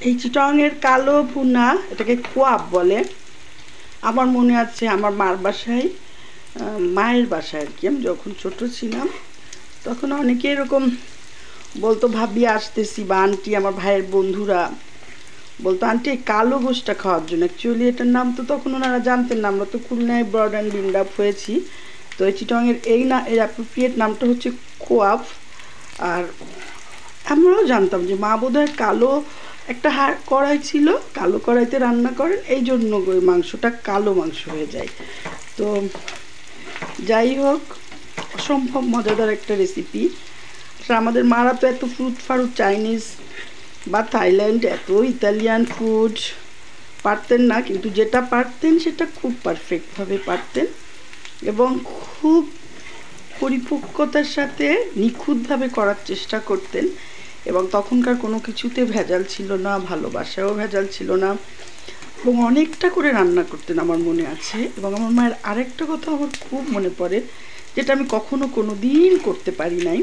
এই চিটংয়ের কালো ভুনা, এটাকে কোয়াব বলে। আমার মনে আছে আমার মার বাসায়, মায়ের বাসায় আর কি, আমি যখন ছোট ছিলাম তখন অনেকে এরকম বলতো ভাবি আসতেছি, বা আন্টি, আমার ভাইয়ের বন্ধুরা বলতো আন্টি এই কালো গোশটা খাওয়ার জন্য। অ্যাকচুয়ালি এটার নাম তো তখন ওনারা জানতেন না, আমরা তো খুলনায় ব্রড অ্যান্ড বিল্ড আপ হয়েছি। তো এই চিটংয়ের এই না, এর অ্যাপ্রোপ্রিয়েট নামটা হচ্ছে কোয়াব। আর আমরাও জানতাম যে মা বোধহয় কালো একটা কড়াই ছিল, কালো কড়াইতে রান্না করেন, এই জন্য ওই মাংসটা কালো মাংস হয়ে যায়। তো যাই হোক, অসম্ভব মজাদার একটা রেসিপি। আমাদের মারা তো এত ফ্রুট ফারুট, চাইনিজ বা থাইল্যান্ড, এত ইতালিয়ান ফুড পারতেন না, কিন্তু যেটা পারতেন সেটা খুব পারফেক্টভাবে পারতেন এবং খুব পরিপক্কতার সাথে নিখুঁতভাবে করার চেষ্টা করতেন। এবং তখনকার কোনো কিছুতে ভেজাল ছিল না, ভালোবাসায়ও ভেজাল ছিল না, এবং অনেকটা করে রান্না করতেন আমার মনে আছে। এবং আমার মায়ের আরেকটা কথা আমার খুব মনে পড়ে, যেটা আমি কখনো কোনো দিন করতে পারি নাই।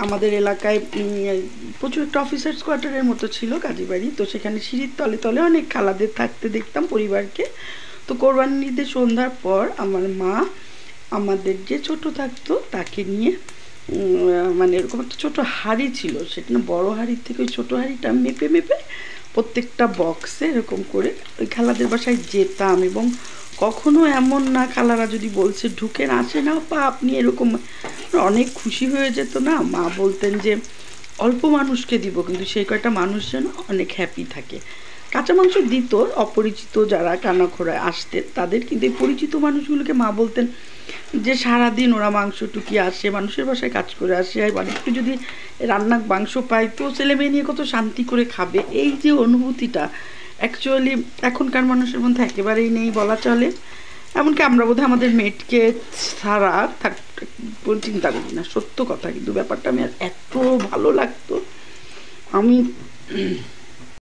আমাদের এলাকায় প্রচুর একটা অফিসার্স কোয়ার্টারের মতো ছিল, কাজীবাড়ি। তো সেখানে সিঁড়ির তলে তলে অনেক খালাদের থাকতে দেখতাম পরিবারকে। তো কোরবানির ঈদে সন্ধ্যার পর আমার মা আমাদের যে ছোট থাকতো তাকে নিয়ে, মানে এরকম একটা ছোটো হাঁড়ি ছিল, সেটা না বড়ো হাঁড়ির থেকে ওই ছোটো হাঁড়িটা মেপে মেপে প্রত্যেকটা বক্সে এরকম করে ওই খালাদের বাসায় যেতাম। এবং কখনো এমন না খালারা যদি বলছে ঢুকেন, আসে না পা আপনি, এরকম অনেক খুশি হয়ে যেত না। মা বলতেন যে অল্প মানুষকে দিব, কিন্তু সেই কয়টা মানুষ যেন অনেক হ্যাপি থাকে। কাঁচা মাংস দিত অপরিচিত যারা কানাখোড়ায় আসতেন তাদের, কিন্তু এই পরিচিত মানুষগুলোকে মা বলতেন যে সারাদিন ওরা মাংস টুকি আসে, মানুষের বাসায় কাজ করে আসে, আর একটু যদি রান্না মাংস পাই তো ছেলে মেয়ে নিয়ে কত শান্তি করে খাবে। এই যে অনুভূতিটা অ্যাকচুয়ালি এখনকার মানুষের মধ্যে একেবারেই নেই বলা চলে। এমনকি আমরা বোধহয় আমাদের মেয়েটকে ছাড়া চিন্তা করি না, সত্য কথা। কিন্তু ব্যাপারটা আমি এত ভালো লাগতো। আমি